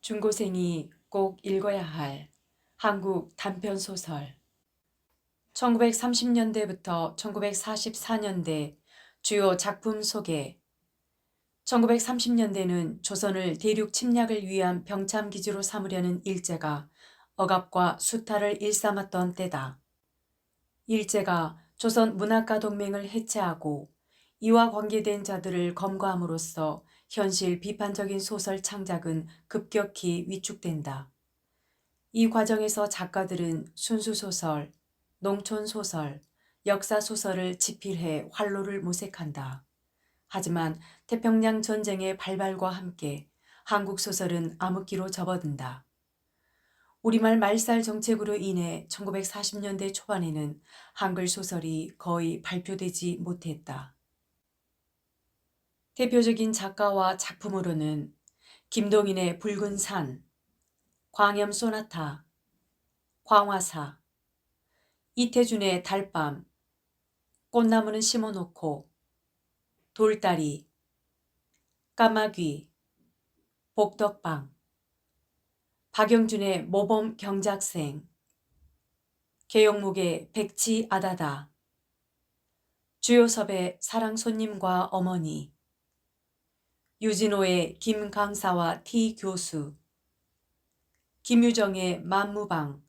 중고생이 꼭 읽어야 할 한국 단편소설 1930년대부터 1944년대 주요 작품 소개 1930년대는 조선을 대륙 침략을 위한 병참기지로 삼으려는 일제가 억압과 수탈을 일삼았던 때다. 일제가 조선 문학가 동맹을 해체하고 이와 관계된 자들을 검거함으로써 현실 비판적인 소설 창작은 급격히 위축된다. 이 과정에서 작가들은 순수소설, 농촌소설, 역사소설을 집필해 활로를 모색한다. 하지만 태평양 전쟁의 발발과 함께 한국 소설은 암흑기로 접어든다. 우리말 말살 정책으로 인해 1940년대 초반에는 한글 소설이 거의 발표되지 못했다. 대표적인 작가와 작품으로는 김동인의 붉은 산, 광염 소나타, 광화사, 이태준의 달밤, 꽃나무는 심어놓고, 돌다리, 까마귀, 복덕방, 박영준의 모범 경작생, 계영묵의 백치 아다다, 주요섭의 사랑손님과 어머니, 유진호의 김강사와 T 교수, 김유정의 만무방,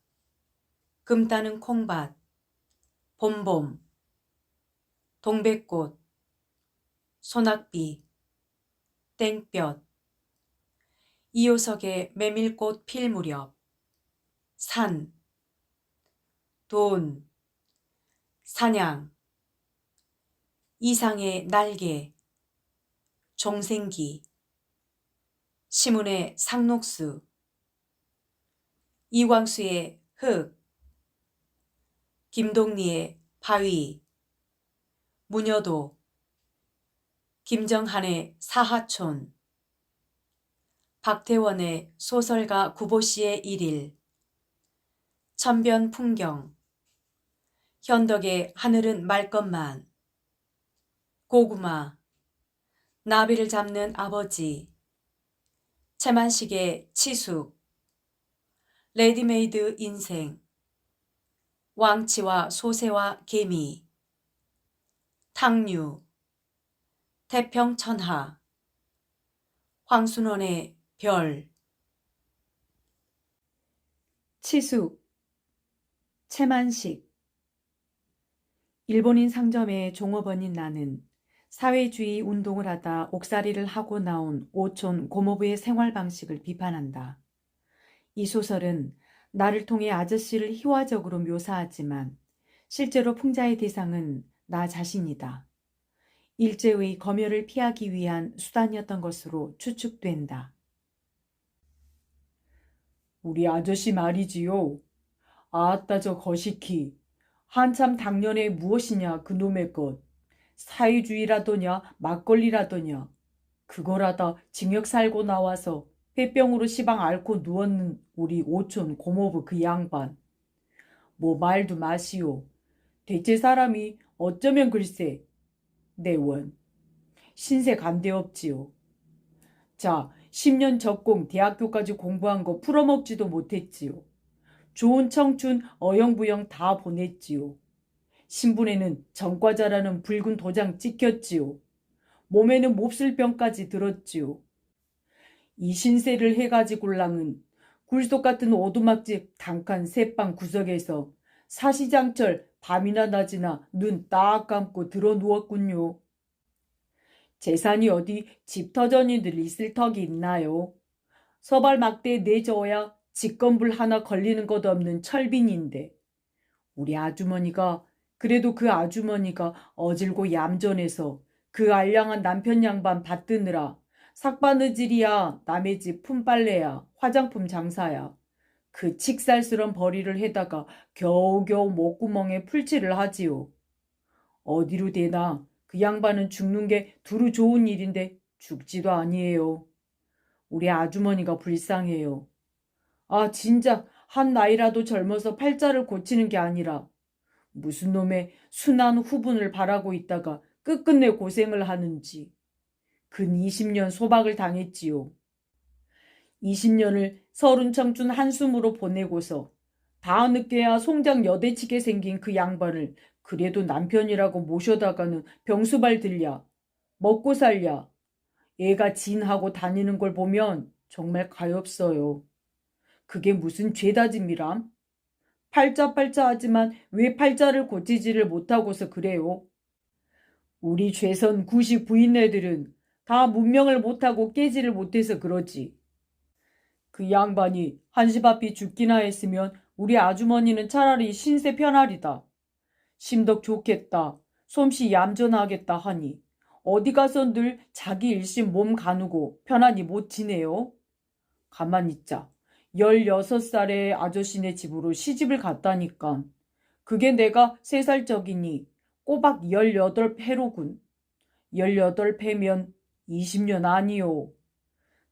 금 따는 콩밭, 봄봄, 동백꽃, 소낙비, 땡볕, 이효석의 메밀꽃 필 무렵, 산, 돈, 사냥, 이상의 날개, 종생기, 시문의 상록수, 이광수의 흙, 김동리의 바위, 문여도, 김정한의 사하촌, 박태원의 소설가 구보씨의 일일, 천변 풍경, 현덕의 하늘은 맑건만, 고구마, 나비를 잡는 아버지, 채만식의 치숙, 레디메이드 인생, 왕치와 소새와 개미, 탕류, 태평천하, 황순원의 별. 치숙, 채만식. 일본인 상점의 종업원인 나는 사회주의 운동을 하다 옥살이를 하고 나온 오촌 고모부의 생활 방식을 비판한다. 이 소설은 나를 통해 아저씨를 희화적으로 묘사하지만 실제로 풍자의 대상은 나 자신이다. 일제의 검열을 피하기 위한 수단이었던 것으로 추측된다. 우리 아저씨 말이지요. 아따 저 거시기. 한참 당년에 무엇이냐 그놈의 것. 사회주의라더냐 막걸리라더냐. 그거라다 징역 살고 나와서 폐병으로 시방 앓고 누웠는 우리 오촌 고모부 그 양반. 뭐 말도 마시오. 대체 사람이 어쩌면 글쎄. 내원. 신세 간대없지요. 자, 10년 적공 대학교까지 공부한 거 풀어먹지도 못했지요. 좋은 청춘 어영부영 다 보냈지요. 신분에는 전과자라는 붉은 도장 찍혔지요. 몸에는 몹쓸 병까지 들었지요. 이 신세를 해가지골랑은 굴속 같은 오두막집 단칸 새방 구석에서 사시장철 밤이나 낮이나 눈 딱 감고 들어 누웠군요. 재산이 어디 집터전이들 있을 턱이 있나요? 서발 막대에 내저어야 직건불 하나 걸리는 것 없는 철빈인데 우리 아주머니가 그래도 그 아주머니가 어질고 얌전해서 그 알량한 남편 양반 받드느라 삭바느질이야 남의 집 품빨래야 화장품 장사야 그 칙살스런 벌이를 해다가 겨우겨우 목구멍에 풀칠을 하지요. 어디로 대나 그 양반은 죽는 게 두루 좋은 일인데 죽지도 아니에요. 우리 아주머니가 불쌍해요. 아 진짜 한 나이라도 젊어서 팔자를 고치는 게 아니라 무슨 놈의 순한 후분을 바라고 있다가 끝끝내 고생을 하는지. 근 20년 소박을 당했지요. 20년을 서른 청춘 한숨으로 보내고서 다 늦게야 송장 여대치게 생긴 그 양반을 그래도 남편이라고 모셔다가는 병수발 들랴, 먹고 살랴, 애가 진하고 다니는 걸 보면 정말 가엾어요. 그게 무슨 죄다짐이람? 팔자팔자하지만 왜 팔자를 고치지를 못하고서 그래요? 우리 죄선 99인네들은 다 문명을 못하고 깨지를 못해서 그러지. 그 양반이 한시 앞이 죽기나 했으면 우리 아주머니는 차라리 신세 편하리다. 심덕 좋겠다. 솜씨 얌전하겠다 하니 어디 가서 늘 자기 일심 몸 가누고 편안히 못 지내요. 가만 있자. 16살의 아저씨네 집으로 시집을 갔다니까. 그게 내가 3살적이니 꼬박 18패로군. 18패면 20년 아니요.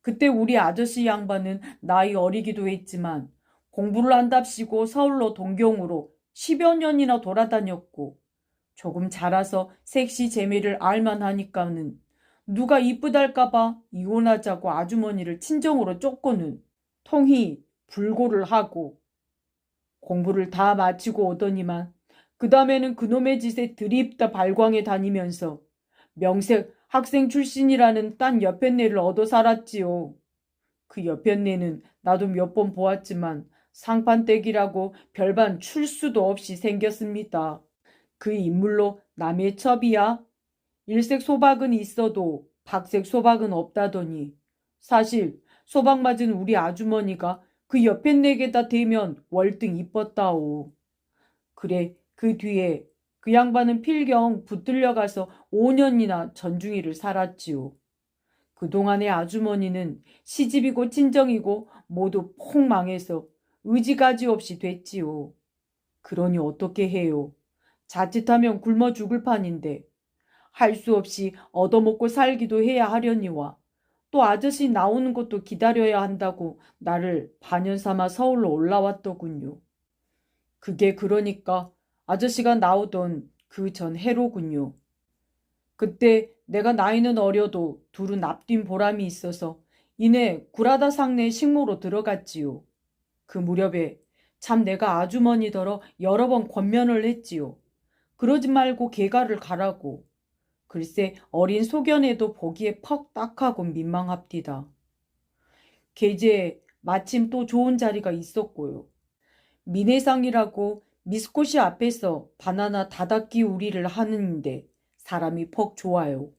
그때 우리 아저씨 양반은 나이 어리기도 했지만 공부를 한답시고 서울로 동경으로 10여 년이나 돌아다녔고 조금 자라서 섹시 재미를 알만하니까는 누가 이쁘달까봐 이혼하자고 아주머니를 친정으로 쫓고는 통히 불고를 하고 공부를 다 마치고 오더니만 그 다음에는 그놈의 짓에 들이입다 발광에 다니면서 명색 학생 출신이라는 딴 여편네를 얻어 살았지요. 그 여편네는 나도 몇 번 보았지만 상판댁이라고 별반 출수도 없이 생겼습니다. 그 인물로 남의 첩이야? 일색 소박은 있어도 박색 소박은 없다더니 사실 소박 맞은 우리 아주머니가 그 여편네게다 대면 월등 이뻤다오. 그래 그 뒤에 그 양반은 필경 붙들려 가서 5년이나 전중이를 살았지요. 그동안의 아주머니는 시집이고 친정이고 모두 폭 망해서 의지가지 없이 됐지요. 그러니 어떻게 해요? 자칫하면 굶어 죽을 판인데 할 수 없이 얻어먹고 살기도 해야 하려니와 또 아저씨 나오는 것도 기다려야 한다고 나를 반연 삼아 서울로 올라왔더군요. 그게 그러니까 아저씨가 나오던 그 전 해로군요. 그때 내가 나이는 어려도 둘은 앞뛴 보람이 있어서 이내 구라다 상내 식모로 들어갔지요. 그 무렵에 참 내가 아주머니더러 여러 번 권면을 했지요. 그러지 말고 개가를 가라고. 글쎄 어린 소견에도 보기에 퍽 딱하고 민망합디다. 계제에 마침 또 좋은 자리가 있었고요. 미네상이라고 미스코시 앞에서 바나나 다닥기 우리를 하는데 사람이 퍽 좋아요.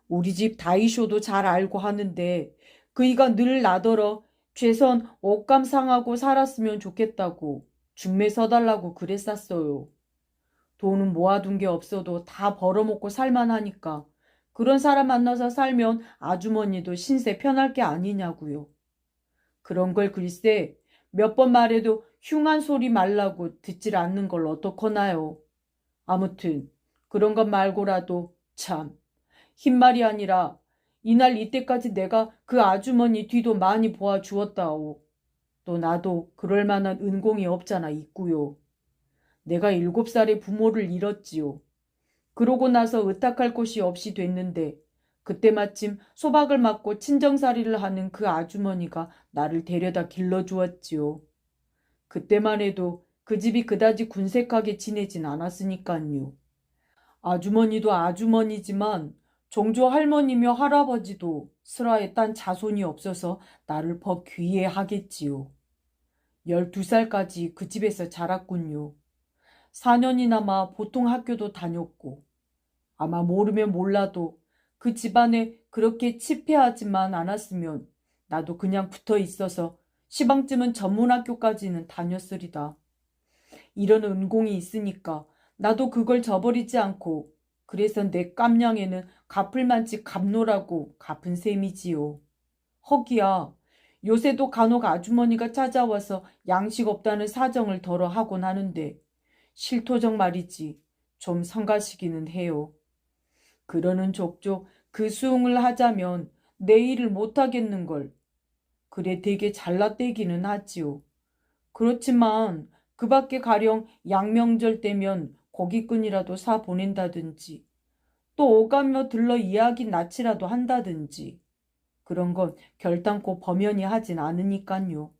우리 집 다이쇼도 잘 알고 하는데 그이가 늘 나더러 최선 옷감 상하고 살았으면 좋겠다고 중매 서달라고 그랬었어요. 돈은 모아둔 게 없어도 다 벌어먹고 살만하니까 그런 사람 만나서 살면 아주머니도 신세 편할 게 아니냐고요. 그런 걸 글쎄 몇 번 말해도 흉한 소리 말라고 듣질 않는 걸 어떡하나요. 아무튼 그런 것 말고라도 참 흰말이 아니라 이날 이때까지 내가 그 아주머니 뒤도 많이 보아주었다오. 또 나도 그럴 만한 은공이 없잖아 있구요. 내가 7살에 부모를 잃었지요. 그러고 나서 의탁할 곳이 없이 됐는데 그때 마침 소박을 맞고 친정살이를 하는 그 아주머니가 나를 데려다 길러주었지요. 그때만 해도 그 집이 그다지 군색하게 지내진 않았으니깐요. 아주머니도 아주머니지만 종조 할머니며 할아버지도 슬하에 딴 자손이 없어서 나를 퍽 귀해하겠지요. 12살까지 그 집에서 자랐군요. 4년이나마 보통 학교도 다녔고 아마 모르면 몰라도 그 집안에 그렇게 치폐하지만 않았으면 나도 그냥 붙어 있어서 시방쯤은 전문학교까지는 다녔으리다. 이런 은공이 있으니까 나도 그걸 저버리지 않고 그래서 내 깜냥에는 갚을 만치 갚노라고 갚은 셈이지요. 허기야, 요새도 간혹 아주머니가 찾아와서 양식 없다는 사정을 덜어 하곤 하는데 실토적 말이지 좀 성가시기는 해요. 그러는 족족 그 수응을 하자면 내 일을 못하겠는걸. 그래 되게 잘났대기는 하지요. 그렇지만 그 밖에 가령 양명절 때면 고깃꾼이라도 사 보낸다든지 또 오가며 들러 이야기 낯이라도 한다든지 그런 건 결단코 범연히 하진 않으니깐요.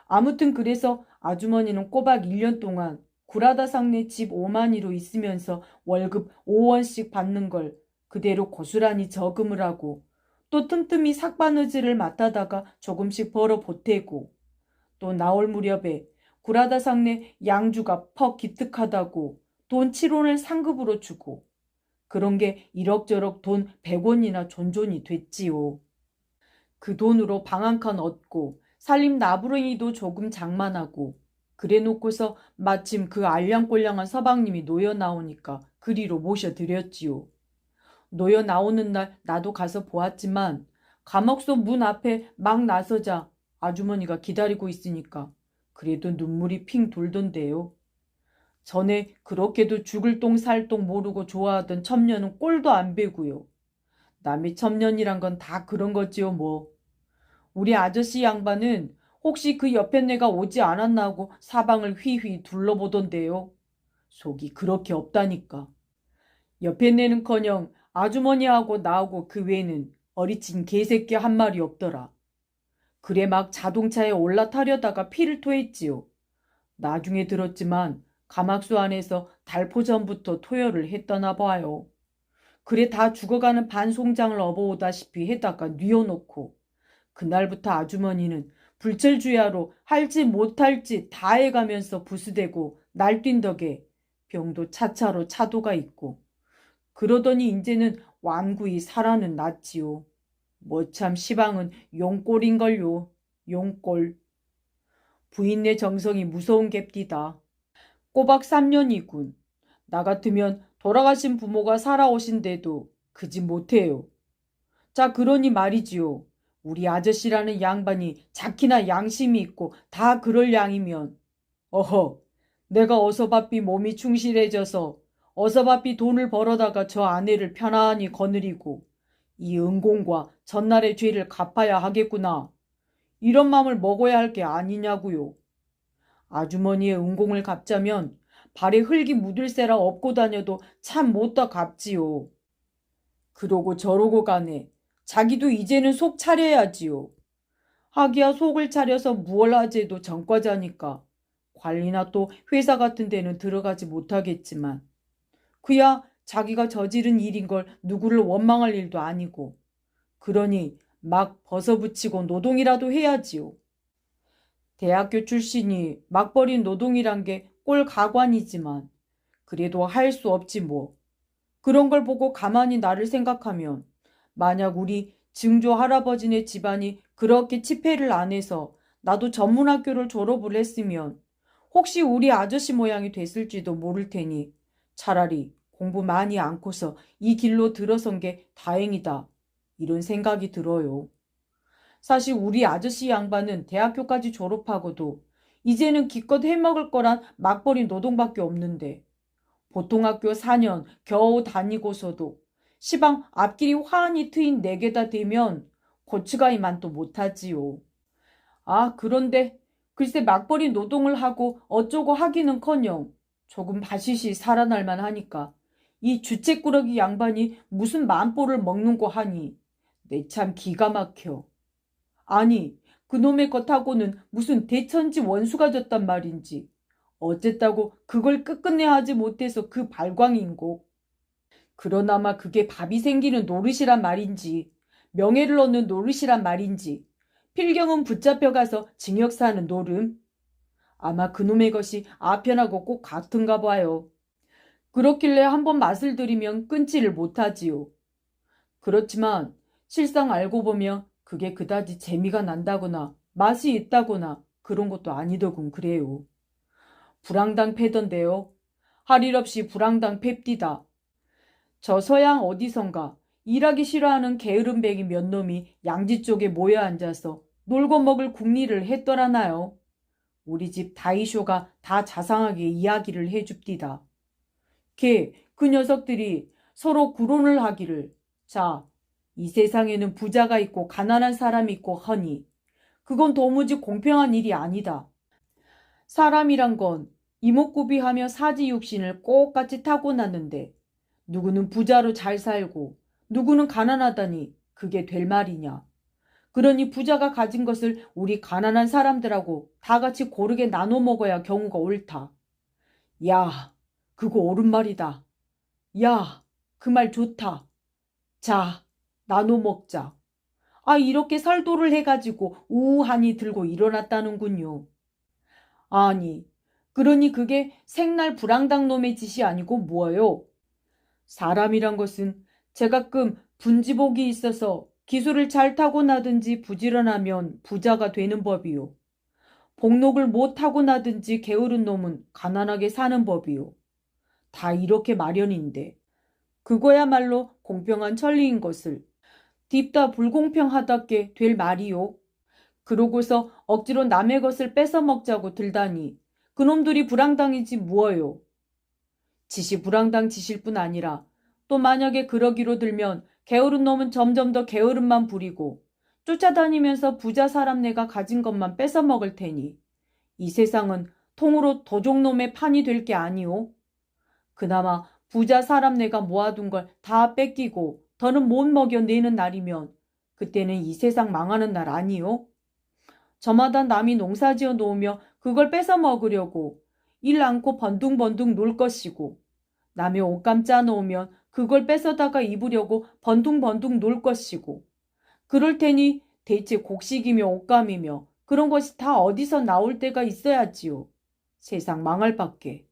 아무튼 그래서 아주머니는 꼬박 1년 동안 구라다 상네 집 오만이로 있으면서 월급 5원씩 받는 걸 그대로 고스란히 저금을 하고 또 틈틈이 삭바느질을 맡아다가 조금씩 벌어 보태고 또 나올 무렵에 구라다 상네 양주가 퍽 기특하다고 돈 7원을 상급으로 주고 그런 게 이럭저럭 돈 100원이나 존존이 됐지요. 그 돈으로 방 한 칸 얻고 살림 나부랭이도 조금 장만하고 그래 놓고서 마침 그 알량꼴량한 서방님이 놓여 나오니까 그리로 모셔드렸지요. 놓여 나오는 날 나도 가서 보았지만 감옥소 문 앞에 막 나서자 아주머니가 기다리고 있으니까 그래도 눈물이 핑 돌던데요. 전에 그렇게도 죽을 똥 살 똥 모르고 좋아하던 첩년은 꼴도 안 배고요. 남의 첩년이란 건 다 그런 거지요 뭐. 우리 아저씨 양반은 혹시 그 옆에 내가 오지 않았나 하고 사방을 휘휘 둘러보던데요. 속이 그렇게 없다니까. 옆에 내는커녕 아주머니하고 나하고 그 외에는 어리친 개새끼 한 마리 없더라. 그래 막 자동차에 올라타려다가 피를 토했지요. 나중에 들었지만 가막수 안에서 달포 전부터 토혈을 했다나 봐요. 그래 다 죽어가는 반송장을 업어오다시피 해다가 뉘어놓고 그날부터 아주머니는 불철주야로 할지 못할지 다 해가면서 부수대고 날뛴 덕에 병도 차차로 차도가 있고 그러더니 이제는 완구히 살아는 났지요. 뭐 참 시방은 용꼴인걸요. 용꼴. 부인네 정성이 무서운 갭디다. 꼬박 3년이군. 나 같으면 돌아가신 부모가 살아오신데도 그 집 못해요. 자 그러니 말이지요. 우리 아저씨라는 양반이 자키나 양심이 있고 다 그럴 양이면 어허 내가 어서바삐 몸이 충실해져서 어서바삐 돈을 벌어다가 저 아내를 편안히 거느리고 이 은공과 전날의 죄를 갚아야 하겠구나. 이런 마음을 먹어야 할 게 아니냐고요. 아주머니의 은공을 갚자면 발에 흙이 묻을새라 업고 다녀도 참 못다 갚지요. 그러고 저러고 가네. 자기도 이제는 속 차려야지요. 하기야 속을 차려서 무얼 하재도 전과자니까 관리나 또 회사 같은 데는 들어가지 못하겠지만 그야 자기가 저지른 일인 걸 누구를 원망할 일도 아니고 그러니 막 벗어붙이고 노동이라도 해야지요. 대학교 출신이 막버린 노동이란 게 꼴 가관이지만 그래도 할 수 없지 뭐. 그런 걸 보고 가만히 나를 생각하면 만약 우리 증조 할아버지네 집안이 그렇게 치패를 안 해서 나도 전문학교를 졸업을 했으면 혹시 우리 아저씨 모양이 됐을지도 모를 테니 차라리 공부 많이 않고서 이 길로 들어선 게 다행이다. 이런 생각이 들어요. 사실 우리 아저씨 양반은 대학교까지 졸업하고도 이제는 기껏 해먹을 거란 막버리 노동밖에 없는데 보통 학교 4년 겨우 다니고서도 시방 앞길이 환히 트인 내게다 대면 고추가이만 또 못하지요. 아 그런데 글쎄 막버리 노동을 하고 어쩌고 하기는커녕 조금 바시시 살아날만 하니까 이 주책꾸러기 양반이 무슨 만보를 먹는고 하니 내 참 기가 막혀. 아니 그놈의 것하고는 무슨 대천지 원수가 졌단 말인지 어쨌다고 그걸 끝끝내 하지 못해서 그 발광인고. 그러나마 그게 밥이 생기는 노릇이란 말인지 명예를 얻는 노릇이란 말인지 필경은 붙잡혀가서 징역 사는 노름. 아마 그놈의 것이 아편하고 꼭 같은가 봐요. 그렇길래 한번 맛을 들이면 끊지를 못하지요. 그렇지만 실상 알고 보면 그게 그다지 재미가 난다거나 맛이 있다거나 그런 것도 아니더군 그래요. 불황당 패던데요. 할 일 없이 불황당 팹디다. 저 서양 어디선가 일하기 싫어하는 게으름뱅이 몇 놈이 양지 쪽에 모여 앉아서 놀고 먹을 궁리를 했더라나요. 우리 집 다이쇼가 다 자상하게 이야기를 해줍디다. 그 녀석들이 서로 구론을 하기를 자, 이 세상에는 부자가 있고 가난한 사람이 있고 허니 그건 도무지 공평한 일이 아니다. 사람이란 건 이목구비하며 사지육신을 똑같이 타고났는데 누구는 부자로 잘 살고 누구는 가난하다니 그게 될 말이냐. 그러니 부자가 가진 것을 우리 가난한 사람들하고 다 같이 고르게 나눠 먹어야 경우가 옳다. 야, 그거 옳은 말이다. 야, 그 말 좋다. 자, 나눠 먹자. 아, 이렇게 살도를 해가지고 우우하니 들고 일어났다는군요. 아니, 그러니 그게 생날 불황당 놈의 짓이 아니고 뭐예요? 사람이란 것은 제가끔 분지복이 있어서 기술을 잘 타고나든지 부지런하면 부자가 되는 법이요. 복록을 못 타고나든지 게으른 놈은 가난하게 사는 법이요. 다 이렇게 마련인데 그거야말로 공평한 천리인 것을 딥다 불공평하답게 될 말이요. 그러고서 억지로 남의 것을 뺏어 먹자고 들다니 그놈들이 불황당이지 무어요. 짓이 불황당 짓일 뿐 아니라 또 만약에 그러기로 들면 게으른 놈은 점점 더 게으름만 부리고 쫓아다니면서 부자 사람네가 가진 것만 뺏어 먹을 테니 이 세상은 통으로 도적놈의 판이 될 게 아니오. 그나마 부자 사람네가 모아둔 걸 다 뺏기고 더는 못 먹여내는 날이면 그때는 이 세상 망하는 날 아니오. 저마다 남이 농사지어 놓으며 그걸 뺏어 먹으려고 일 않고 번둥번둥 놀 것이고 남의 옷감 짜놓으면 그걸 뺏어다가 입으려고 번둥번둥 놀 것이고 그럴 테니 대체 곡식이며 옷감이며 그런 것이 다 어디서 나올 때가 있어야지요. 세상 망할 밖에.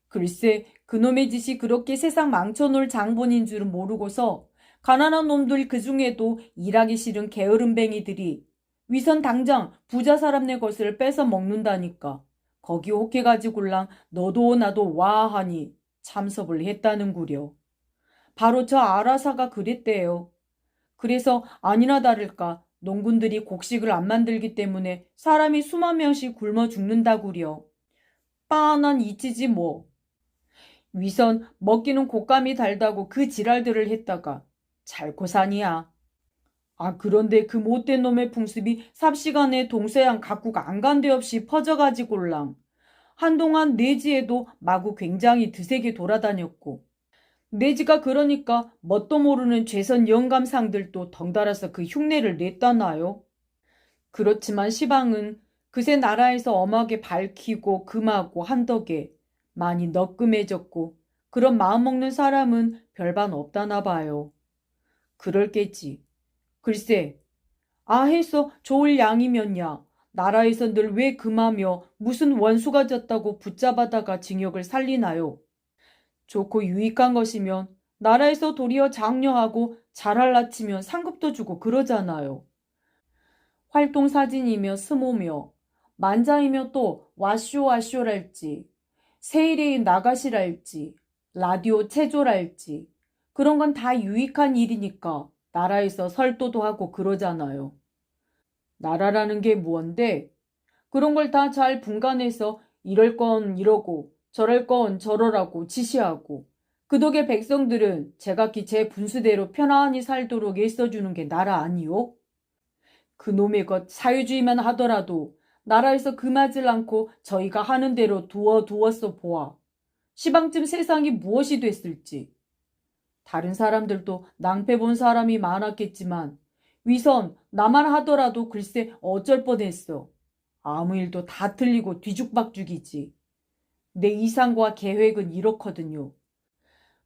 글쎄 그놈의 짓이 그렇게 세상 망쳐놓을 장본인 줄은 모르고서 가난한 놈들 그 중에도 일하기 싫은 게으름뱅이들이 위선 당장 부자 사람네 것을 뺏어 먹는다니까. 거기 혹해가지고랑 너도 나도 와 하니 참섭을 했다는구려. 바로 저 아라사가 그랬대요. 그래서 아니나 다를까 농군들이 곡식을 안 만들기 때문에 사람이 수만 명씩 굶어 죽는다구려. 빤한 이치지 뭐. 위선 먹기는 곶감이 달다고 그 지랄들을 했다가 잘고산이야. 아 그런데 그 못된 놈의 풍습이 삽시간에 동서양 각국 안간데 없이 퍼져가지골랑 한동안 내지에도 마구 굉장히 드세게 돌아다녔고 내지가 그러니까 뭣도 모르는 죄선 영감상들도 덩달아서 그 흉내를 냈다나요. 그렇지만 시방은 그새 나라에서 엄하게 밝히고 금하고 한 덕에 많이 너끔해졌고 그런 마음먹는 사람은 별반 없다나 봐요. 그럴겠지. 글쎄, 아 해서 좋을 양이면야 나라에서 늘 왜 금하며 무슨 원수가 졌다고 붙잡아다가 징역을 살리나요? 좋고 유익한 것이면 나라에서 도리어 장려하고 잘할라치면 상급도 주고 그러잖아요. 활동사진이며 스모며 만자이며 또 와쇼와쇼랄지 세일에 나가시랄지 라디오 체조랄지 그런 건 다 유익한 일이니까 나라에서 설도도 하고 그러잖아요. 나라라는 게 무언데 그런 걸 다 잘 분간해서 이럴 건 이러고 저럴 건 저러라고 지시하고 그 덕에 백성들은 제각기 제 분수대로 편안히 살도록 애써주는 게 나라 아니요? 그놈의 것 사회주의만 하더라도 나라에서 금하질 않고 저희가 하는 대로 두었어 보아. 시방쯤 세상이 무엇이 됐을지. 다른 사람들도 낭패 본 사람이 많았겠지만 위선 나만 하더라도 글쎄 어쩔 뻔했어. 아무 일도 다 틀리고 뒤죽박죽이지. 내 이상과 계획은 이렇거든요.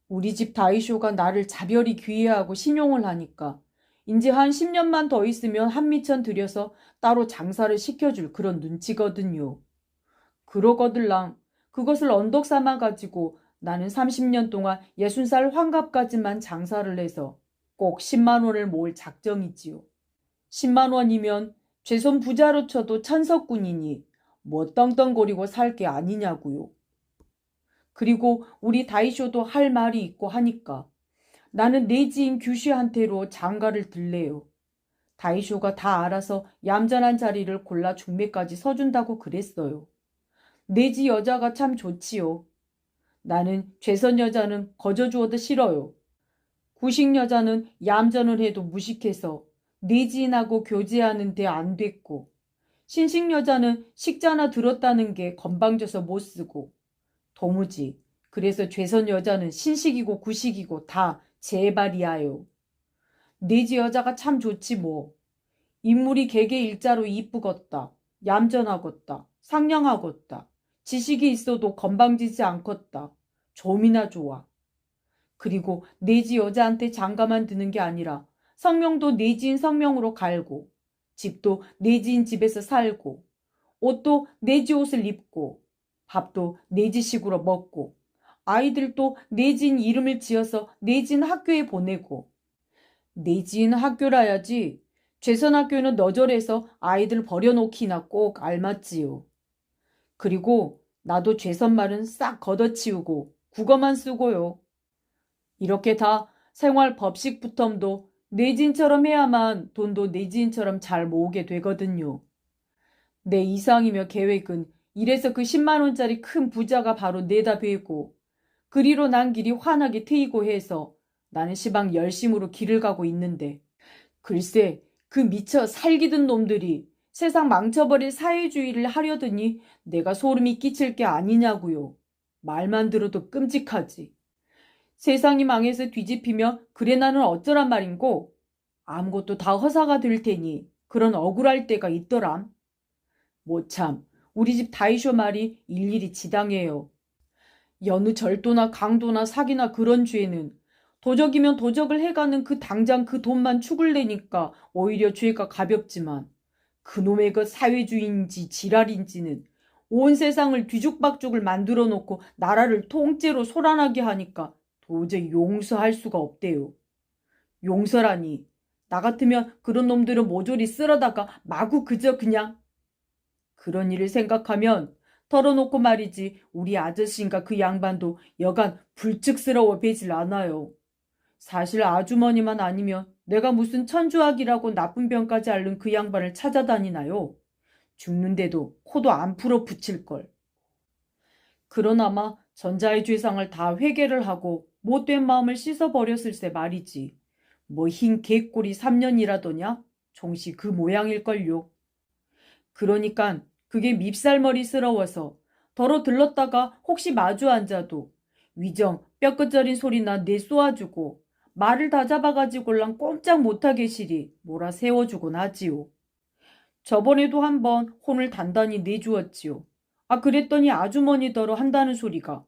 우리 집 다이쇼가 나를 자별히 귀해하고 신용을 하니까 이제 한 10년만 더 있으면 한미천 들여서 따로 장사를 시켜줄 그런 눈치거든요. 그러거들랑 그것을 언덕 삼아가지고 나는 30년 동안 60살 환갑까지만 장사를 해서 꼭 10만 원을 모을 작정이지요. 10만 원이면 죄손 부자로 쳐도 천석군이니 뭐 떵떵거리고 살 게 아니냐고요. 그리고 우리 다이쇼도 할 말이 있고 하니까 나는 내 지인 규시한테로 장가를 들래요. 다이쇼가 다 알아서 얌전한 자리를 골라 중매까지 서준다고 그랬어요. 내 지 여자가 참 좋지요. 나는 죄선 여자는 거저 주어도 싫어요. 구식 여자는 얌전을 해도 무식해서 내 지인하고 교제하는데 안 됐고 신식 여자는 식자나 들었다는 게 건방져서 못 쓰고 도무지 그래서 죄선 여자는 신식이고 구식이고 다 제발이야요. 네 집 여자가 참 좋지 뭐. 인물이 개개 일자로 이쁘겄다. 얌전하겄다. 상냥하겄다. 지식이 있어도 건방지지 않겄다. 좀이나 좋아. 그리고 내지 여자한테 장가만 드는 게 아니라 성명도 내지인 성명으로 갈고, 집도 내지인 집에서 살고, 옷도 내지 옷을 입고, 밥도 내지식으로 먹고, 아이들도 내지인 이름을 지어서 내지인 학교에 보내고. 내지인 학교라야지 죄선학교는 너절해서 아이들 버려놓기나 꼭 알맞지요. 그리고 나도 죄선말은 싹 걷어치우고 국어만 쓰고요. 이렇게 다 생활 법식부텀도 내지인처럼 해야만 돈도 내지인처럼 잘 모으게 되거든요. 내 이상이며 계획은 이래서 그 10만 원짜리 큰 부자가 바로 내다 뵈고 그리로 난 길이 환하게 트이고 해서 나는 시방 열심으로 길을 가고 있는데, 글쎄 그 미처 살기든 놈들이 세상 망쳐버릴 사회주의를 하려더니 내가 소름이 끼칠 게 아니냐고요. 말만 들어도 끔찍하지. 세상이 망해서 뒤집히면 그래 나는 어쩌란 말인고. 아무것도 다 허사가 될 테니 그런 억울할 때가 있더람. 모참 우리 집 다이쇼 말이 일일이 지당해요. 여느 절도나 강도나 사기나 그런 죄는 도적이면 도적을 해가는 그 당장 그 돈만 축을 내니까 오히려 죄가 가볍지만, 그놈의 그 사회주의인지 지랄인지는 온 세상을 뒤죽박죽을 만들어 놓고 나라를 통째로 소란하게 하니까 도저히 용서할 수가 없대요. 용서라니, 나 같으면 그런 놈들은 모조리 쓸어다가 마구 그저 그냥. 그런 일을 생각하면 털어놓고 말이지 우리 아저씨인가 그 양반도 여간 불측스러워 보이질 않아요. 사실 아주머니만 아니면 내가 무슨 천주학이라고 나쁜 병까지 앓는 그 양반을 찾아다니나요? 죽는데도 코도 안 풀어 붙일걸. 그러나마 전자의 죄상을 다 회개를 하고 못된 마음을 씻어버렸을세 말이지. 뭐 흰 개꼬리 3년이라더냐? 종시 그 모양일걸요. 그러니깐 그게 밉살머리스러워서 더러 들렀다가 혹시 마주 앉아도 위정 뼈끝저린 소리나 내 쏘아주고 말을 다 잡아가지고랑 꼼짝 못하게 시리 몰아 세워주곤 하지요. 저번에도 한번 혼을 단단히 내주었지요. 아 그랬더니 아주머니더러 한다는 소리가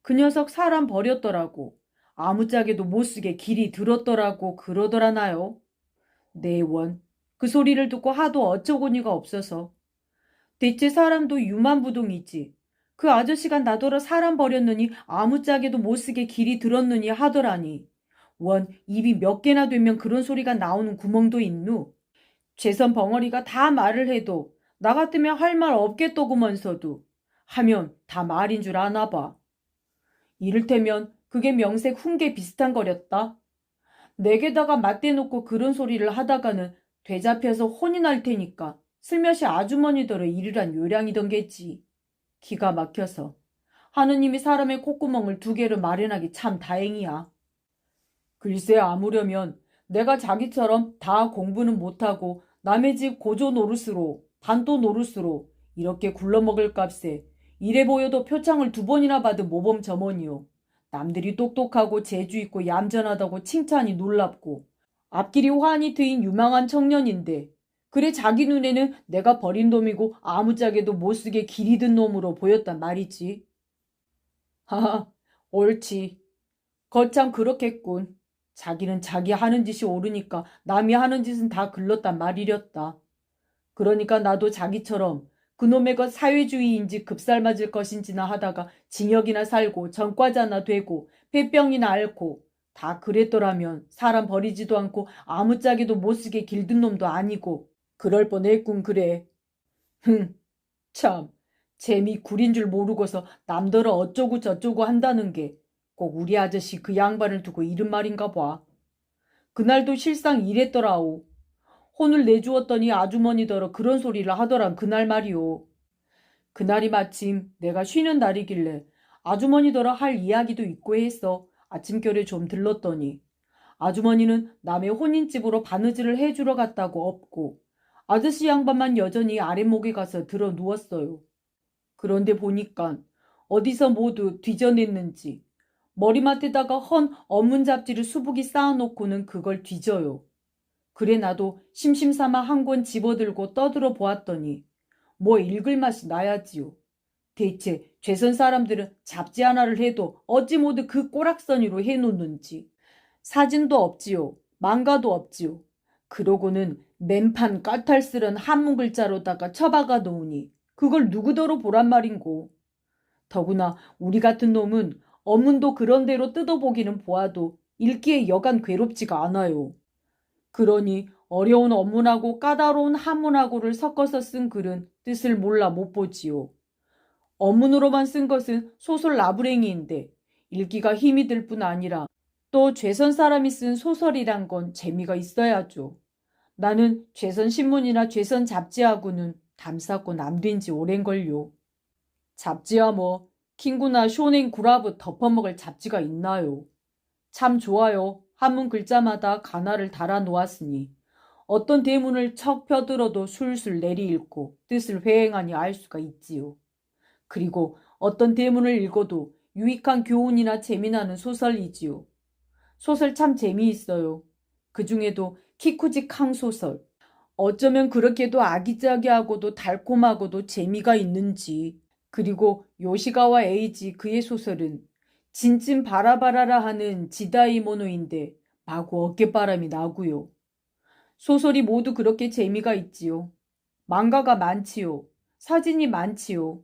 그 녀석 사람 버렸더라고. 아무짝에도 못쓰게 길이 들었더라고 그러더라나요. 네 원. 그 소리를 듣고 하도 어처구니가 없어서. 대체 사람도 유만부동이지. 그 아저씨가 나더러 사람 버렸느니 아무짝에도 못쓰게 길이 들었느니 하더라니. 원 입이 몇 개나 되면 그런 소리가 나오는 구멍도 있누. 죄선 벙어리가 다 말을 해도 나 같으면 할 말 없겠더구먼서도 하면 다 말인 줄 아나 봐. 이를테면 그게 명색 훈계 비슷한 거렸다. 내게다가 맞대놓고 그런 소리를 하다가는 되잡혀서 혼이 날 테니까 슬며시 아주머니더러 이르란 요량이던겠지. 기가 막혀서. 하느님이 사람의 콧구멍을 2개로 마련하기 참 다행이야. 글쎄 아무려면 내가 자기처럼 다 공부는 못하고 남의 집 고조 노릇으로 반도 노릇으로 이렇게 굴러먹을 값에 이래 보여도 표창을 2번이나 받은 모범 점원이요. 남들이 똑똑하고 재주있고 얌전하다고 칭찬이 놀랍고 앞길이 환히 트인 유망한 청년인데 그래 자기 눈에는 내가 버린 놈이고 아무짝에도 못쓰게 길이 든 놈으로 보였단 말이지. 하하 옳지. 거참 그렇겠군. 자기는 자기 하는 짓이 옳으니까 남이 하는 짓은 다 글렀단 말이렸다. 그러니까 나도 자기처럼 그놈의 것 사회주의인지 급살맞을 것인지나 하다가 징역이나 살고 전과자나 되고 폐병이나 앓고 다 그랬더라면 사람 버리지도 않고 아무짝에도 못쓰게 길든 놈도 아니고 그럴 뻔했군 그래. 참 재미 구린 줄 모르고서 남더러 어쩌고 저쩌고 한다는 게 꼭 우리 아저씨 그 양반을 두고 이른 말인가 봐. 그날도 실상 이랬더라오. 혼을 내주었더니 아주머니더러 그런 소리를 하더란 그날 말이오. 그날이 마침 내가 쉬는 날이길래 아주머니더러 할 이야기도 있고 해서 아침결에 좀 들렀더니 아주머니는 남의 혼인집으로 바느질을 해주러 갔다고 없고 아저씨 양반만 여전히 아랫목에 가서 들어 누웠어요. 그런데 보니까 어디서 모두 뒤져냈는지 머리맡에다가 헌 언문 잡지를 수북이 쌓아놓고는 그걸 뒤져요. 그래 나도 심심삼아 한 권 집어들고 떠들어 보았더니 뭐 읽을 맛이 나야지요. 대체 죄선 사람들은 잡지 하나를 해도 어찌 모두 그 꼬락서니로 해놓는지. 사진도 없지요. 망가도 없지요. 그러고는 맨판 까탈스런 한문 글자로다가 쳐박아 놓으니 그걸 누구더러 보란 말인고. 더구나 우리 같은 놈은 어문도 그런 대로 뜯어보기는 보아도 읽기에 여간 괴롭지가 않아요. 그러니 어려운 어문하고 까다로운 한문하고를 섞어서 쓴 글은 뜻을 몰라 못 보지요. 어문으로만 쓴 것은 소설 나부랭이인데 읽기가 힘이 들 뿐 아니라 또 죄선 사람이 쓴 소설이란 건 재미가 있어야죠. 나는 죄선 신문이나 죄선 잡지하고는 담쌓고 남된 지 오랜걸요. 잡지야 뭐 킹구나 쇼넨 구라브 덮어먹을 잡지가 있나요? 참 좋아요. 한문 글자마다 가나를 달아 놓았으니 어떤 대문을 척 펴들어도 술술 내리 읽고 뜻을 회행하니 알 수가 있지요. 그리고 어떤 대문을 읽어도 유익한 교훈이나 재미나는 소설이지요. 소설 참 재미있어요. 그 중에도 키쿠지 캉 소설. 어쩌면 그렇게도 아기자기하고도 달콤하고도 재미가 있는지. 그리고 요시가와 에이지 그의 소설은 진찐 바라바라라 하는 지다이모노인데 마구 어깨바람이 나고요. 소설이 모두 그렇게 재미가 있지요. 망가가 많지요. 사진이 많지요.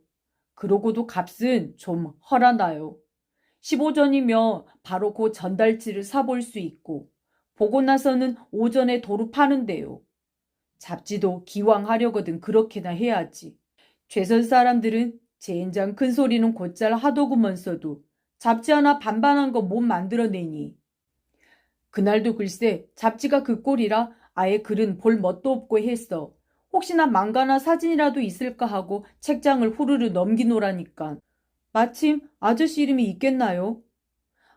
그러고도 값은 좀 헐하나요. 15전이며 바로 그 전달지를 사볼 수 있고 보고 나서는 오전에 도로 파는데요. 잡지도 기왕 하려거든 그렇게나 해야지. 죄선 사람들은 젠장 큰 소리는 곧잘 하더구먼서도 잡지 하나 반반한 거 못 만들어내니. 그날도 글쎄 잡지가 그 꼴이라 아예 글은 볼 멋도 없고 했어. 혹시나 망가나 사진이라도 있을까 하고 책장을 후루루 넘기노라니까. 마침 아저씨 이름이 있겠나요?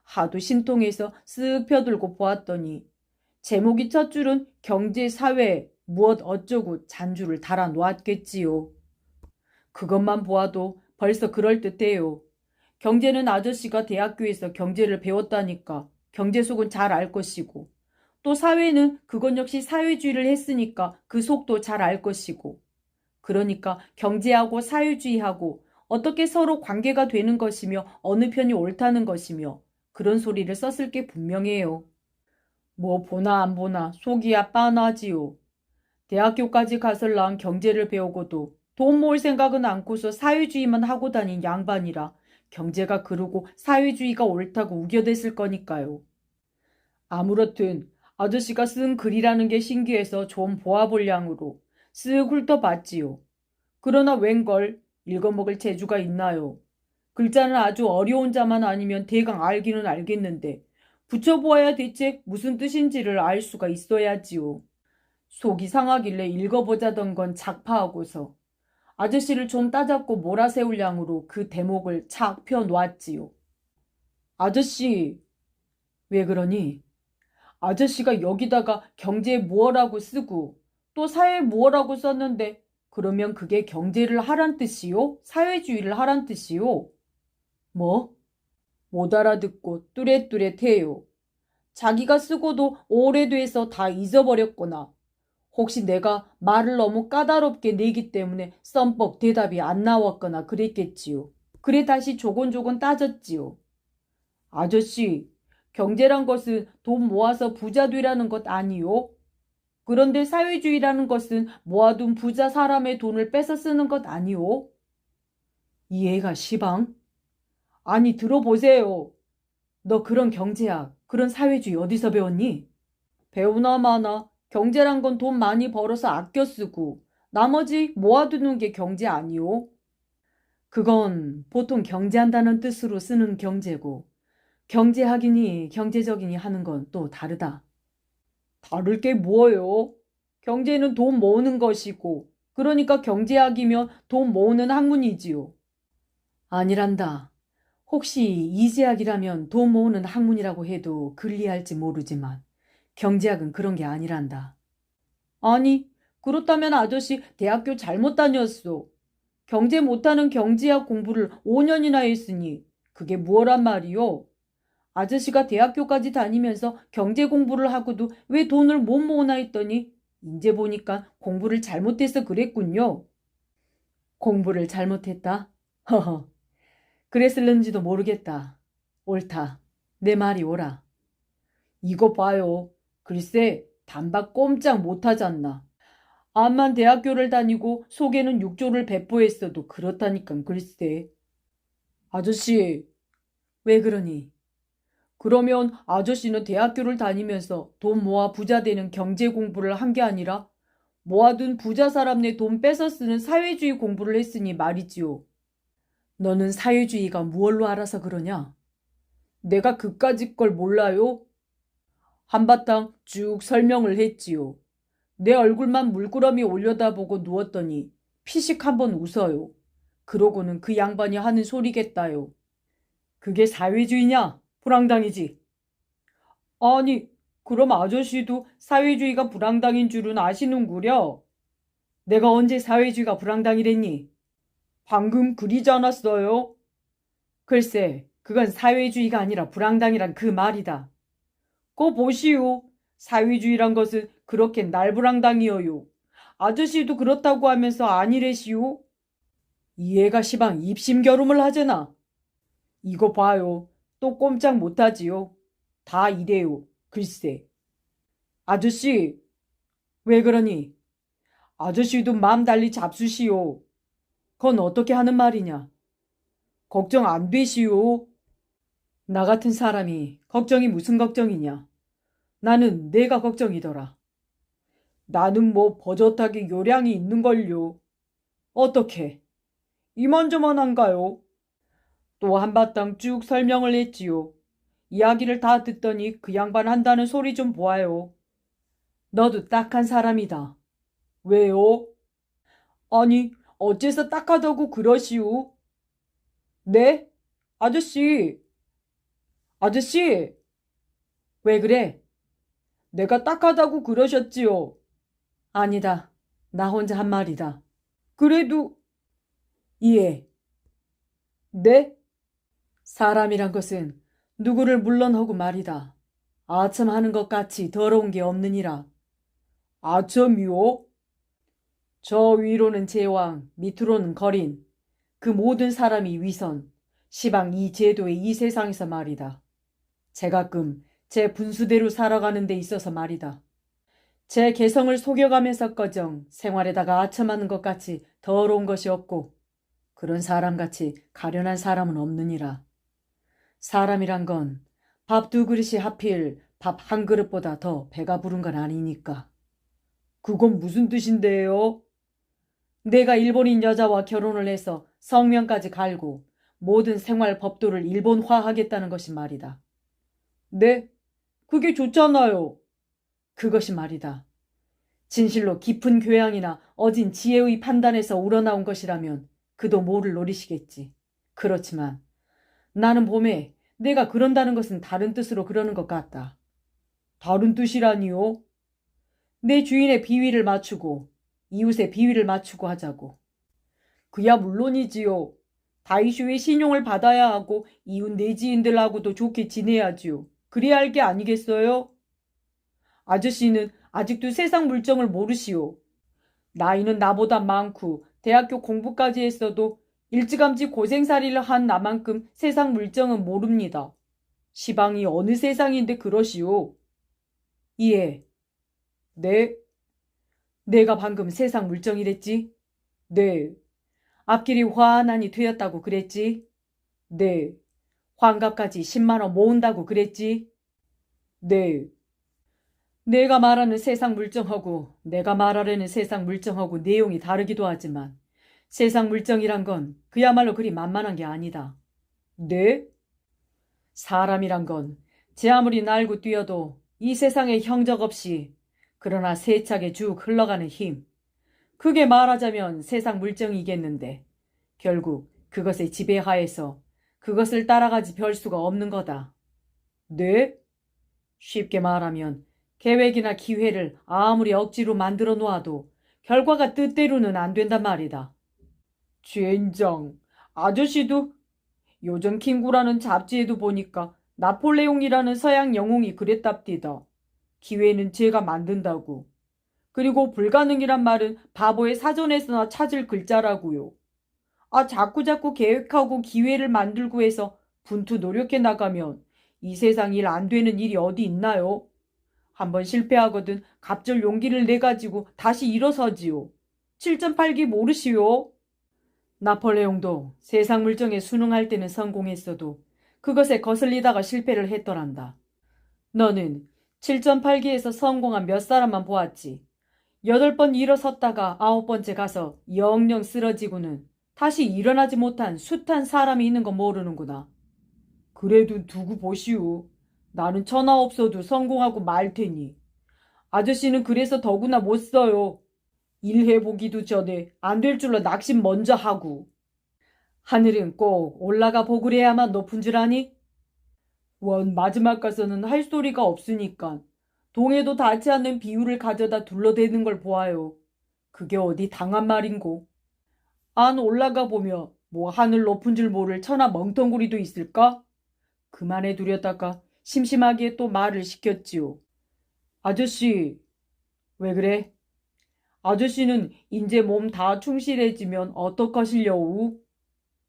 하도 신통해서 쓱 펴들고 보았더니 제목이 첫 줄은 경제, 사회, 무엇 어쩌고 잔줄을 달아 놓았겠지요. 그것만 보아도 벌써 그럴듯해요. 경제는 아저씨가 대학교에서 경제를 배웠다니까 경제 속은 잘 알 것이고 또 사회는 그건 역시 사회주의를 했으니까 그 속도 잘 알 것이고 그러니까 경제하고 사회주의하고 어떻게 서로 관계가 되는 것이며 어느 편이 옳다는 것이며 그런 소리를 썼을 게 분명해요. 뭐 보나 안 보나 속이야 빤하지요. 대학교까지 가설랑 경제를 배우고도 돈 모을 생각은 않고서 사회주의만 하고 다닌 양반이라 경제가 그러고 사회주의가 옳다고 우겨댔을 거니까요. 아무렇든 아저씨가 쓴 글이라는 게 신기해서 좀 보아볼 양으로 쓱 훑어봤지요. 그러나 웬걸 읽어먹을 재주가 있나요? 글자는 아주 어려운 자만 아니면 대강 알기는 알겠는데 붙여보아야 대체 무슨 뜻인지를 알 수가 있어야지요. 속이 상하길래 읽어보자던 건 작파하고서 아저씨를 좀 따잡고 몰아세울 양으로 그 대목을 착 펴놓았지요. 아저씨, 왜 그러니? 아저씨가 여기다가 경제 무어라고 쓰고 또 사회 무어라고 썼는데 그러면 그게 경제를 하란 뜻이요? 사회주의를 하란 뜻이요? 뭐? 못 알아듣고 뚜렷뚜렷해요. 자기가 쓰고도 오래돼서 다 잊어버렸거나 혹시 내가 말을 너무 까다롭게 내기 때문에 썸뻑 대답이 안 나왔거나 그랬겠지요. 그래 다시 조곤조곤 따졌지요. 아저씨, 경제란 것은 돈 모아서 부자 되라는 것 아니요? 그런데 사회주의라는 것은 모아둔 부자 사람의 돈을 뺏어 쓰는 것 아니오? 이해가 시방? 아니 들어보세요. 너 그런 경제학, 그런 사회주의 어디서 배웠니? 배우나 마나 경제란 건 돈 많이 벌어서 아껴 쓰고 나머지 모아두는 게 경제 아니오? 그건 보통 경제한다는 뜻으로 쓰는 경제고 경제학이니 경제적이니 하는 건 또 다르다. 다를 게 뭐예요? 경제는 돈 모으는 것이고 그러니까 경제학이면 돈 모으는 학문이지요. 아니란다. 혹시 이제학이라면 돈 모으는 학문이라고 해도 불리할지 모르지만 경제학은 그런 게 아니란다. 아니, 그렇다면 아저씨 대학교 잘못 다녔어. 경제 못하는 경제학 공부를 5년이나 했으니 그게 뭐란 말이요? 아저씨가 대학교까지 다니면서 경제 공부를 하고도 왜 돈을 못 모으나 했더니 이제 보니까 공부를 잘못해서 그랬군요. 공부를 잘못했다? 허허. 그랬을는지도 모르겠다. 옳다. 내 말이 옳아. 이거 봐요. 글쎄, 단박 꼼짝 못하잖나. 암만 대학교를 다니고 속에는 육조를 배포했어도 그렇다니깐 글쎄. 아저씨, 왜 그러니? 그러면 아저씨는 대학교를 다니면서 돈 모아 부자 되는 경제 공부를 한 게 아니라 모아둔 부자 사람네 돈 뺏어 쓰는 사회주의 공부를 했으니 말이지요. 너는 사회주의가 무얼로 알아서 그러냐? 내가 그까짓 걸 몰라요? 한바탕 쭉 설명을 했지요. 내 얼굴만 물끄러미 올려다보고 누웠더니 피식 한번 웃어요. 그러고는 그 양반이 하는 소리겠다요. 그게 사회주의냐? 불황당이지. 아니, 그럼 아저씨도 사회주의가 불황당인 줄은 아시는구려? 내가 언제 사회주의가 불황당이랬니? 방금 그리지 않았어요? 글쎄, 그건 사회주의가 아니라 불황당이란 그 말이다. 거 보시오. 사회주의란 것은 그렇게 날불황당이어요. 아저씨도 그렇다고 하면서 아니래시오. 이해가 시방 입심겨rum을 하잖아. 이거 봐요. 또 꼼짝 못하지요. 다 이래요. 글쎄. 아저씨, 왜 그러니? 아저씨도 마음 달리 잡수시오. 그건 어떻게 하는 말이냐? 걱정 안 되시오. 나 같은 사람이 걱정이 무슨 걱정이냐? 나는 내가 걱정이더라. 나는 뭐 버젓하게 요량이 있는걸요. 어떻게? 이만저만한가요? 또 한바탕 쭉 설명을 했지요. 이야기를 다 듣더니 그 양반 한다는 소리 좀 보아요. 너도 딱한 사람이다. 왜요? 아니, 어째서 딱하다고 그러시오? 네? 아저씨, 아저씨, 왜 그래? 내가 딱하다고 그러셨지요. 아니다. 나 혼자 한 말이다. 그래도, 예. 네? 사람이란 것은 누구를 물러나고 말이다. 아첨하는 것 같이 더러운 게 없느니라. 아첨이요? 저 위로는 제왕, 밑으로는 거린. 그 모든 사람이 위선. 시방 이 제도의 이 세상에서 말이다. 제가끔 제 분수대로 살아가는 데 있어서 말이다. 제 개성을 속여가면서꺼정 생활에다가 아첨하는 것 같이 더러운 것이 없고 그런 사람같이 가련한 사람은 없느니라. 사람이란 건 밥 두 그릇이 하필 밥 한 그릇보다 더 배가 부른 건 아니니까. 그건 무슨 뜻인데요? 내가 일본인 여자와 결혼을 해서 성명까지 갈고 모든 생활 법도를 일본화하겠다는 것이 말이다. 네, 그게 좋잖아요. 그것이 말이다. 진실로 깊은 교양이나 어진 지혜의 판단에서 우러나온 것이라면 그도 모를 노리시겠지. 그렇지만 나는 봄에 내가 그런다는 것은 다른 뜻으로 그러는 것 같다. 다른 뜻이라니요? 내 주인의 비위를 맞추고 이웃의 비위를 맞추고 하자고. 그야 물론이지요. 다이쇼의 신용을 받아야 하고 이웃 내지인들하고도 좋게 지내야지요. 그래야 할 게 아니겠어요? 아저씨는 아직도 세상 물정을 모르시오. 나이는 나보다 많고 대학교 공부까지 했어도 일찌감치 고생살이를 한 나만큼 세상 물정은 모릅니다. 시방이 어느 세상인데 그러시오. 예. 네. 내가 방금 세상 물정이랬지? 네. 앞길이 환한이 되었다고 그랬지? 네. 환갑까지 10만 원 모은다고 그랬지? 네. 내가 말하는 세상 물정하고 내가 말하려는 세상 물정하고 내용이 다르기도 하지만 세상 물정이란 건 그야말로 그리 만만한 게 아니다. 네? 사람이란 건 제 아무리 날고 뛰어도 이 세상에 형적 없이 그러나 세차게 쭉 흘러가는 힘. 그게 말하자면 세상 물정이겠는데 결국 그것의 지배하에서 그것을 따라가지 별 수가 없는 거다. 네? 쉽게 말하면 계획이나 기회를 아무리 억지로 만들어 놓아도 결과가 뜻대로는 안 된단 말이다. 젠장, 아저씨도 요즘 킹구라는 잡지에도 보니까 나폴레옹이라는 서양 영웅이 그랬답디다. 기회는 제가 만든다고. 그리고 불가능이란 말은 바보의 사전에서나 찾을 글자라고요. 자꾸자꾸 계획하고 기회를 만들고 해서 분투 노력해 나가면 이 세상 일 안 되는 일이 어디 있나요? 한번 실패하거든 갑절 용기를 내가지고 다시 일어서지요. 7.8기 모르시오? 나폴레옹도 세상 물정에 순응할 때는 성공했어도 그것에 거슬리다가 실패를 했더란다. 너는 7.8기에서 성공한 몇 사람만 보았지. 8번 일어섰다가 9번째 가서 영영 쓰러지고는 다시 일어나지 못한 숱한 사람이 있는 거 모르는구나. 그래도 두고 보시오. 나는 천하 없어도 성공하고 말 테니. 아저씨는 그래서 더구나 못 써요. 일해보기도 전에 안 될 줄로 낙심 먼저 하고. 하늘은 꼭 올라가 보그래야만 높은 줄 아니? 원 마지막 가서는 할 소리가 없으니까 동해도 닿지 않는 비유를 가져다 둘러대는 걸 보아요. 그게 어디 당한 말인고. 안 올라가 보며 뭐 하늘 높은 줄 모를 천하 멍텅구리도 있을까? 그만해 두려다가 심심하게 또 말을 시켰지요. 아저씨, 왜 그래? 아저씨는 인제 몸 다 충실해지면 어떡하시려우?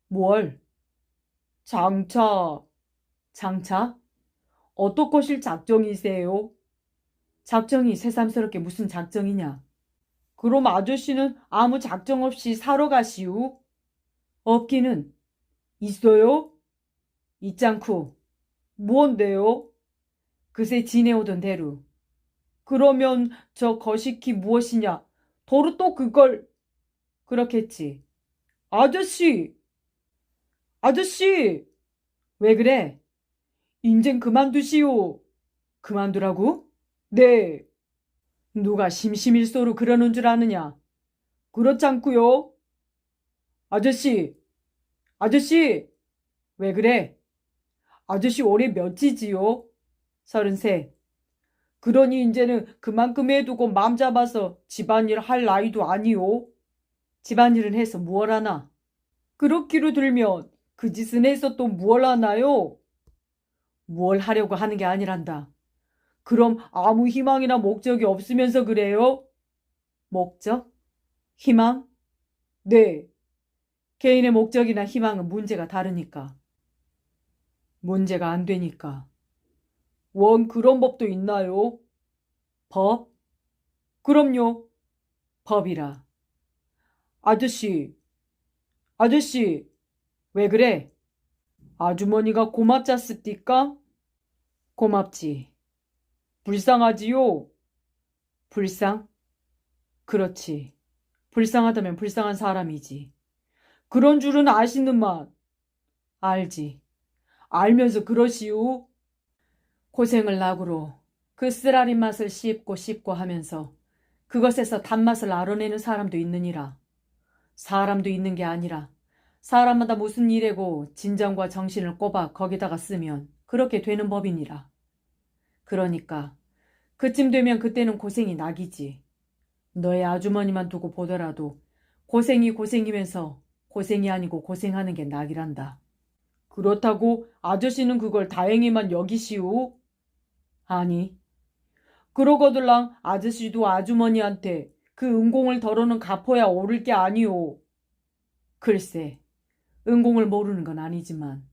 뭘? 장차. 장차? 어떡하실 작정이세요? 작정이 새삼스럽게 무슨 작정이냐? 그럼 아저씨는 아무 작정 없이 사러 가시우? 없기는 있어요? 있잖고. 무언데요? 그새 지내오던 대로. 그러면 저 거시기 무엇이냐? 도로 또 그걸. 그렇겠지. 아저씨! 아저씨! 왜 그래? 인젠 그만두시오. 그만두라고? 네. 누가 심심일소로 그러는 줄 아느냐? 그렇잖구요. 아저씨! 아저씨! 왜 그래? 아저씨 올해 몇이지요? 33. 그러니 인제는 그만큼 해두고 맘 잡아서 집안일 할 나이도 아니오. 집안일은 해서 무얼 하나? 그렇기로 들면 그 짓은 해서 또 무얼 하나요? 무얼 하려고 하는 게 아니란다. 그럼 아무 희망이나 목적이 없으면서 그래요? 목적? 희망? 네. 개인의 목적이나 희망은 문제가 다르니까. 문제가 안 되니까. 원 그런 법도 있나요? 법? 그럼요. 법이라. 아저씨, 아저씨, 왜 그래? 아주머니가 고맙잖습니까? 고맙지. 불쌍하지요? 불쌍? 그렇지. 불쌍하다면 불쌍한 사람이지. 그런 줄은 아시는만. 알지. 알면서 그러시오? 고생을 낙으로 그 쓰라린 맛을 씹고 씹고 하면서 그것에서 단맛을 알아내는 사람도 있느니라. 사람도 있는 게 아니라 사람마다 무슨 일이고 진정과 정신을 꼽아 거기다가 쓰면 그렇게 되는 법이니라. 그러니까 그쯤 되면 그때는 고생이 낙이지. 너의 아주머니만 두고 보더라도 고생이 고생이면서 고생이 아니고 고생하는 게 낙이란다. 그렇다고 아저씨는 그걸 다행히만 여기시오? 아니. 그러거들랑 아저씨도 아주머니한테 그 은공을 덜어는 갚아야 오를 게 아니오. 글쎄, 은공을 모르는 건 아니지만.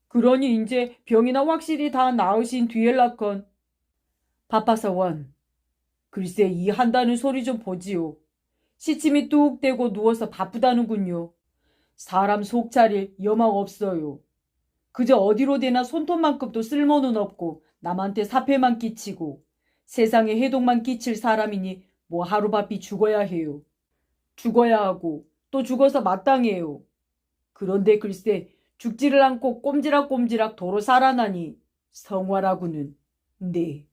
그러니 이제 병이나 확실히 다 나으신 뒤엘라건. 바빠서 원. 글쎄 이 한다는 소리 좀 보지요. 시침이 뚝 떼고 누워서 바쁘다는군요. 사람 속 차릴 여망 없어요. 그저 어디로 대나 손톱만큼도 쓸모는 없고 남한테 사패만 끼치고 세상에 해독만 끼칠 사람이니 뭐 하루바삐 죽어야 해요. 죽어야 하고 또 죽어서 마땅해요. 그런데 글쎄 죽지를 않고 꼼지락꼼지락 도로 살아나니 성화라고는. 네.